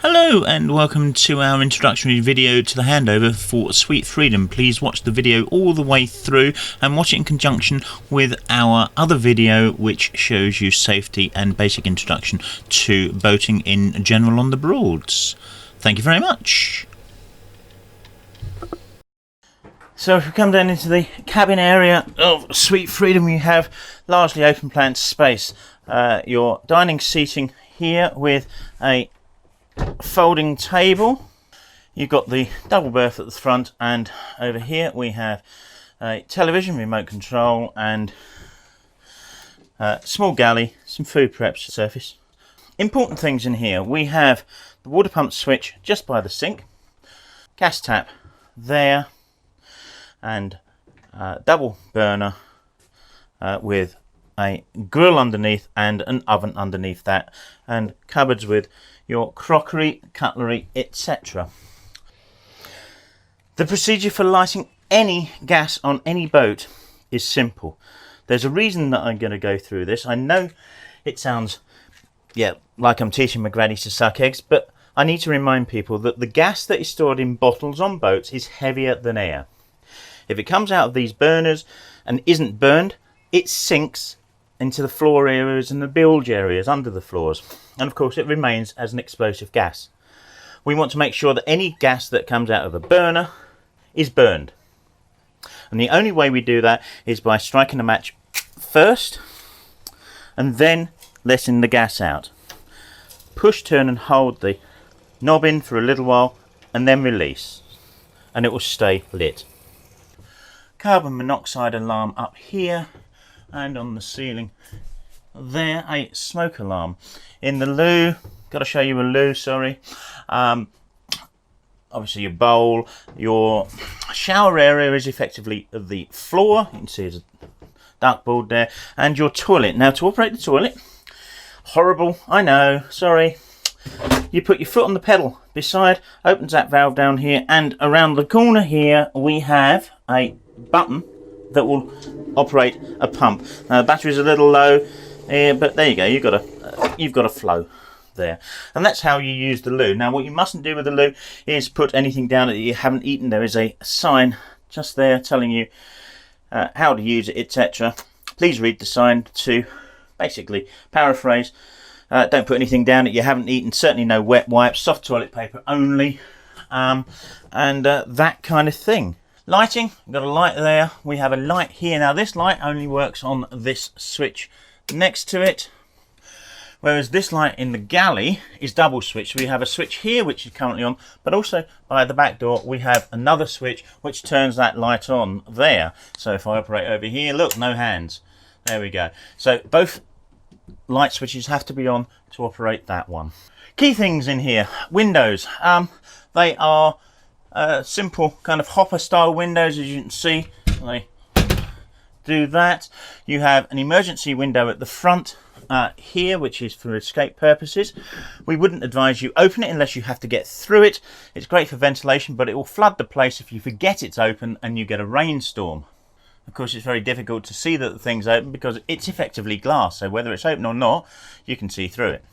Hello and welcome to our introductory video to the handover for Sweet Freedom. Please watch the video all the way through and watch it in conjunction with our other video which shows you safety and basic introduction to boating in general on the Broads. Thank you very much. So if we come down into the cabin area of Sweet Freedom, you have largely open plan space. Your dining seating here with a folding table. You've got the double berth at the front, and over here we have a television, remote control, and a small galley, some food preps surface. Important things in here: we have the water pump switch just by the sink, gas tap there, and double burner with a grill underneath and an oven underneath that, and cupboards with your crockery, cutlery, etc. The procedure for lighting any gas on any boat is simple. There's a reason that I'm going to go through this. I know it sounds, like I'm teaching my granny to suck eggs, but I need to remind people that the gas that is stored in bottles on boats is heavier than air. If it comes out of these burners and isn't burned, it sinks into the floor areas and the bilge areas under the floors, and of course it remains as an explosive gas. We want to make sure that any gas that comes out of a burner is burned, and the only way we do that is by striking a match first and then letting the gas out. Push, turn and hold the knob in for a little while and then release, and it will stay lit. Carbon monoxide alarm up here, and on the ceiling there a smoke alarm. In the loo, got to show you a loo, sorry. Obviously your bowl, your shower area is effectively the floor. You can see there's a dartboard there, and your toilet. Now to operate the toilet, horrible, I know, sorry. You put your foot on the pedal beside, opens that valve down here, and around the corner here we have a button that will operate a pump. Now the battery's a little low, but there you go. You've got a flow there, and that's how you use the loo. Now what you mustn't do with the loo is put anything down that you haven't eaten. There is a sign just there telling you how to use it, etc. Please read the sign to basically paraphrase. Don't put anything down that you haven't eaten. Certainly no wet wipes, soft toilet paper only, and that kind of thing. Lighting, we've got a light there, we have a light here. Now this light only works on this switch next to it, whereas this light in the galley is double switch. We have a switch here which is currently on, but also by the back door we have another switch which turns that light on there. So if I operate over here, look, no hands, there we go. So both light switches have to be on to operate that one. Key things in here: windows. They are simple kind of hopper style windows, as you can see. They do that. You have an emergency window at the front here, which is for escape purposes. We wouldn't advise you open it unless you have to get through it. It's great for ventilation, but it will flood the place if you forget it's open and you get a rainstorm. Of course, it's very difficult to see that the thing's open because it's effectively glass, so whether it's open or not, you can see through it.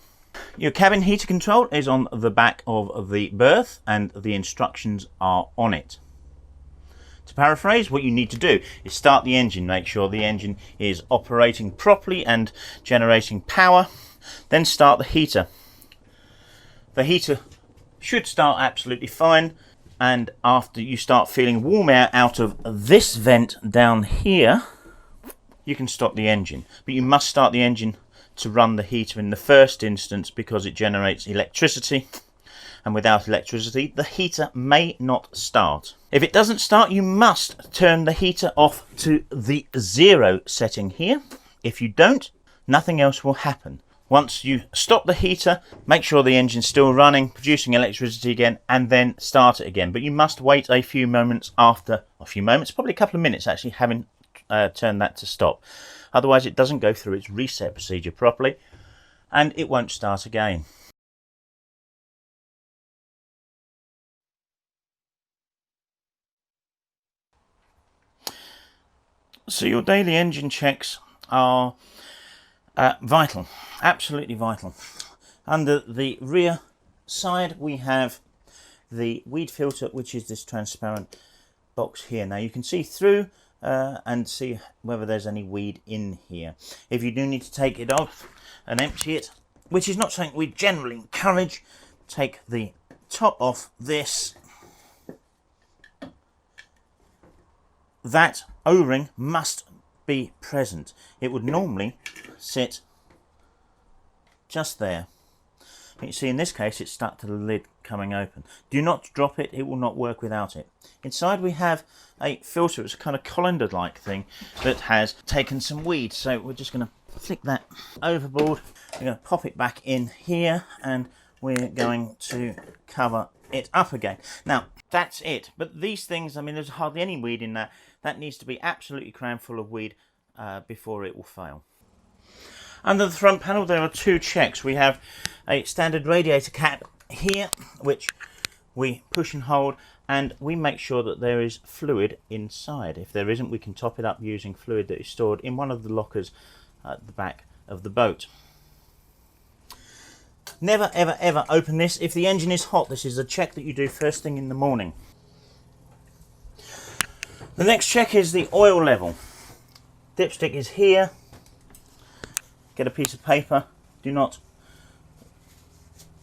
Your cabin heater control is on the back of the berth, and the instructions are on it. To paraphrase, what you need to do is start the engine, make sure the engine is operating properly and generating power, then start the heater. The heater should start absolutely fine, and after you start feeling warm air out of this vent down here, you can stop the engine. But you must start the engine to run the heater in the first instance because it generates electricity, and without electricity the heater may not start. If it doesn't start, you must turn the heater off to the 0 setting here. If you don't, nothing else will happen. Once you stop the heater, make sure the engine's still running, producing electricity again, and then start it again. But you must wait a few moments after, probably a couple of minutes actually, having turned that to stop. Otherwise it doesn't go through its reset procedure properly and it won't start again. So your daily engine checks are vital, absolutely vital. Under the rear side we have the weed filter, which is this transparent box here. Now you can see through and see whether there's any weed in here. If you do need to take it off and empty it, which is not something we generally encourage, take the top off this. That O-ring must be present. It would normally sit just there. But you see, in this case, it's stuck to the lid coming open. Do not drop it, it will not work without it. Inside we have a filter. It's a kind of colander-like thing that has taken some weed. So we're just going to flick that overboard. We're going to pop it back in here, and we're going to cover it up again. Now, that's it. But these things, I mean, there's hardly any weed in that. That needs to be absolutely crammed full of weed before it will fail. Under the front panel there are two checks. We have a standard radiator cap here, which we push and hold, and we make sure that there is fluid inside. If there isn't, we can top it up using fluid that is stored in one of the lockers at the back of the boat. Never ever ever open this if the engine is hot. This is a check that you do first thing in the morning. The next check is the oil level. Dipstick is here. Get a piece of paper. Do not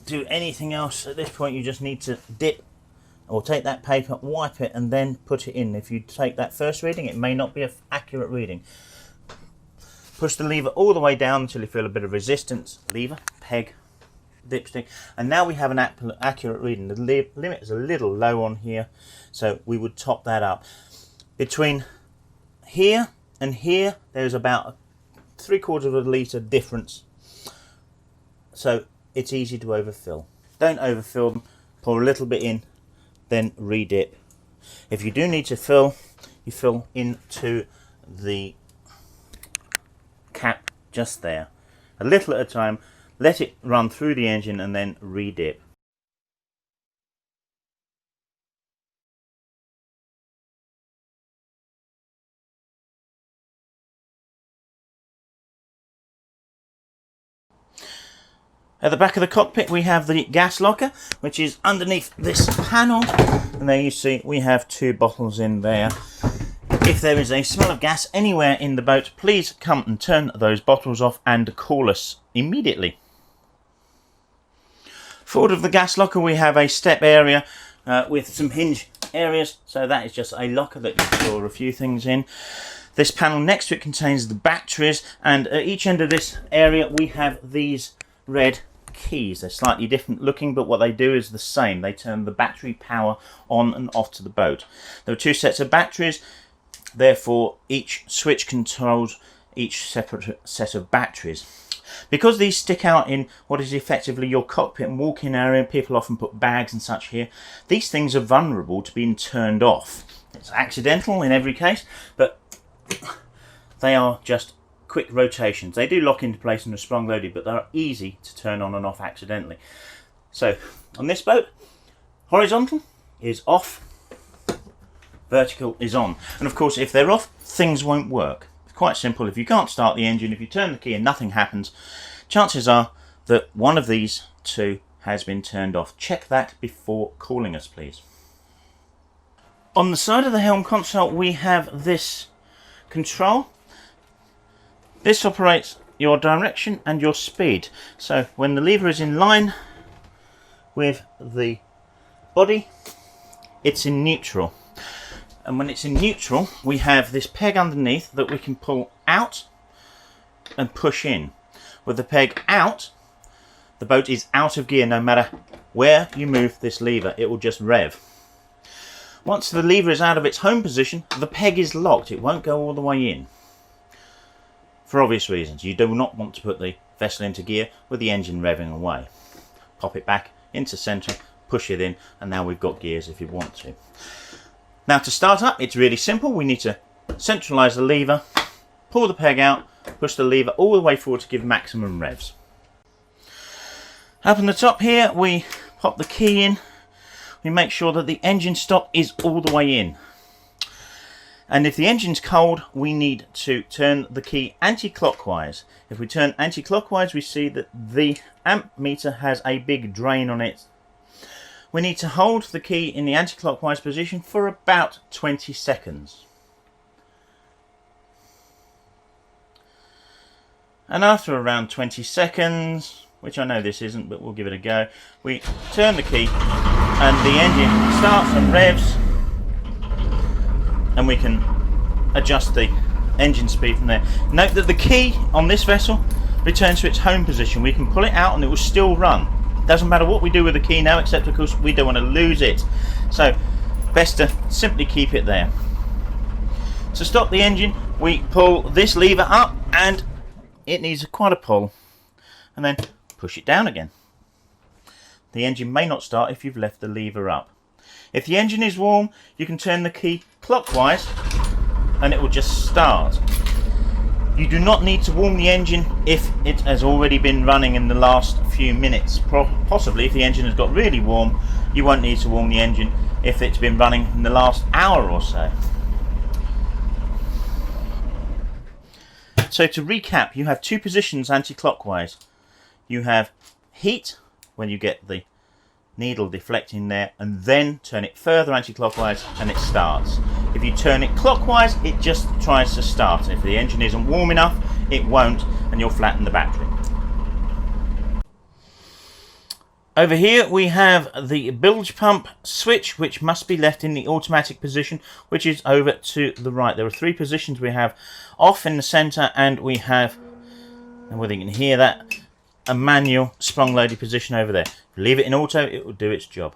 do anything else at this point. You just need to dip or take that paper, wipe it, and then put it in. If you take that first reading, it may not be an accurate reading. Push the lever all the way down until you feel a bit of resistance. Lever, peg, dipstick, and now we have an accurate reading. The limit is a little low on here, so we would top that up. Between here and here, there's about 3/4 of a litre difference, so it's easy to overfill. Don't overfill them. Pour a little bit in, then re-dip. If you do need to fill, you fill into the cap just there, a little at a time. Let it run through the engine and then re-dip. At the back of the cockpit we have the gas locker, which is underneath this panel, and there you see we have 2 bottles in there. If there is a smell of gas anywhere in the boat, please come and turn those bottles off and call us immediately. Forward of the gas locker we have a step area with some hinge areas, so that is just a locker that you store a few things in. This panel next to it contains the batteries, and at each end of this area we have these red keys. They're slightly different looking, but what they do is the same. They turn the battery power on and off to the boat. There are 2 sets of batteries, therefore each switch controls each separate set of batteries. Because these stick out in what is effectively your cockpit and walk-in area, people often put bags and such here, these things are vulnerable to being turned off. It's accidental in every case, but they are just quick rotations. They do lock into place and are sprung loaded, but they're easy to turn on and off accidentally. So on this boat, horizontal is off, vertical is on. And of course, if they're off, things won't work. It's quite simple. If you can't start the engine, if you turn the key and nothing happens, chances are that one of these 2 has been turned off. Check that before calling us, please. On the side of the helm console, we have this control. This operates your direction and your speed. So when the lever is in line with the body, it's in neutral. And when it's in neutral, we have this peg underneath that we can pull out and push in. With the peg out, the boat is out of gear. No matter where you move this lever, it will just rev. Once the lever is out of its home position, the peg is locked. It won't go all the way in. For obvious reasons, you do not want to put the vessel into gear with the engine revving away. Pop it back into centre, push it in, and now we've got gears if you want to. Now to start up, it's really simple. We need to centralise the lever, pull the peg out, push the lever all the way forward to give maximum revs. Up on the top here, we pop the key in. We make sure that the engine stop is all the way in. And if the engine's cold, we need to turn the key anti-clockwise. If we turn anti-clockwise, we see that the amp meter has a big drain on it we need to hold the key in the anti-clockwise position for about 20 seconds. And after around 20 seconds, which I know this isn't, but we'll give it a go, we turn the key and the engine starts and revs, and we can adjust the engine speed from there. Note that the key on this vessel returns to its home position. We can pull it out and it will still run. Doesn't matter what we do with the key now, except of course we don't want to lose it. So best to simply keep it there. To stop the engine, we pull this lever up, and it needs quite a pull, and then push it down again. The engine may not start if you've left the lever up. If the engine is warm, you can turn the key clockwise and it will just start. You do not need to warm the engine if it has already been running in the last few minutes. Possibly if the engine has got really warm, you won't need to warm the engine if it's been running in the last hour or so. So to recap, you have two positions anti-clockwise. You have heat when you get the needle deflecting there, and then turn it further anti-clockwise and it starts. If you turn it clockwise, it just tries to start. If the engine isn't warm enough, it won't, and you'll flatten the battery. Over here we have the bilge pump switch, which must be left in the automatic position, which is over to the right. There are three positions. We have off in the centre, and we have, and whether you can hear that, a manual sprung loaded position over there. If you leave it in auto, it will do its job.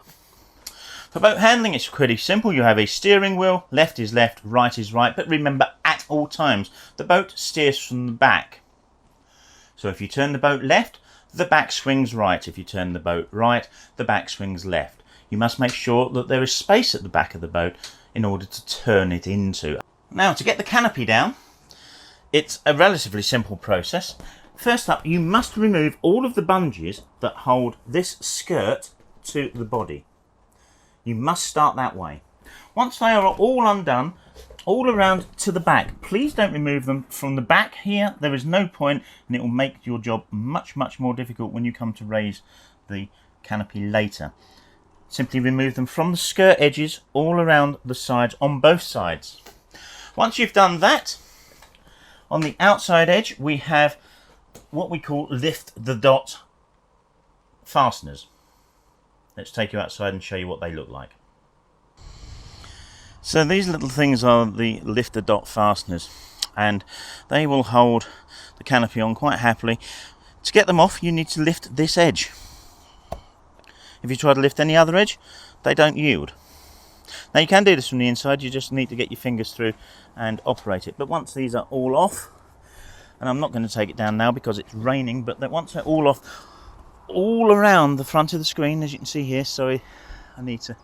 For boat handling, it's pretty simple. You have a steering wheel. Left is left, right is right, but remember, at all times the boat steers from the back. So if you turn the boat left, the back swings right. If you turn the boat right, the back swings left. You must make sure that there is space at the back of the boat in order to turn it into. Now, to get the canopy down, it's a relatively simple process. First up, you must remove all of the bungees that hold this skirt to the body. You must start that way. Once they are all undone, all around to the back, please don't remove them from the back here. There is no point, and it will make your job much more difficult when you come to raise the canopy later. Simply remove them from the skirt edges all around the sides on both sides. Once you've done that, on the outside edge we have what we call lift the dot fasteners. Let's take you outside and show you what they look like. So these little things are the lift the dot fasteners, and they will hold the canopy on quite happily. To get them off, you need to lift this edge. If you try to lift any other edge, they don't yield. Now you can do this from the inside, you just need to get your fingers through and operate it. But once these are all off, and I'm not going to take it down now because it's raining, but once they're all off, all around the front of the screen, as you can see here, sorry, I need to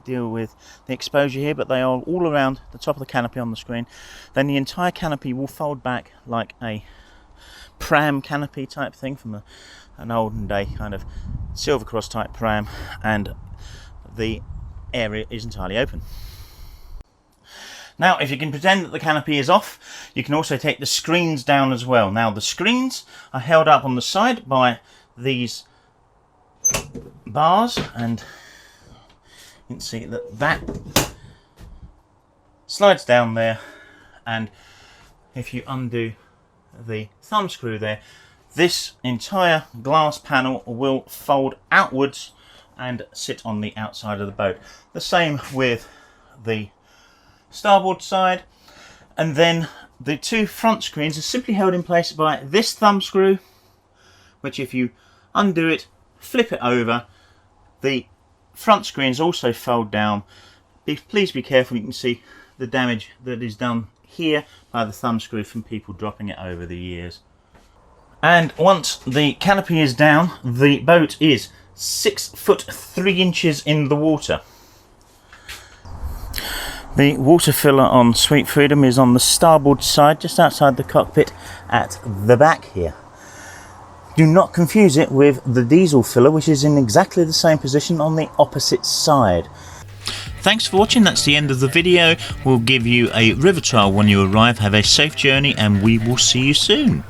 deal with the exposure here, but they are all around the top of the canopy on the screen. Then the entire canopy will fold back like a pram canopy type thing from an olden day kind of Silver Cross type pram, and the area is entirely open. Now, if you can pretend that the canopy is off, you can also take the screens down as well. Now, the screens are held up on the side by these bars, and you can see that slides down there, and if you undo the thumb screw there, this entire glass panel will fold outwards and sit on the outside of the boat. The same with the starboard side, and then the two front screens are simply held in place by this thumb screw, which if you undo it, flip it over, the front screens also fold down. Please be careful, you can see the damage that is done here by the thumb screw from people dropping it over the years. And once the canopy is down, the boat is 6 foot 3 inches in the water. The water filler on Sweet Freedom is on the starboard side, just outside the cockpit at the back here. Do not confuse it with the diesel filler, which is in exactly the same position on the opposite side. Thanks for watching, that's the end of the video. We'll give you a river trial when you arrive. Have a safe journey, and we will see you soon.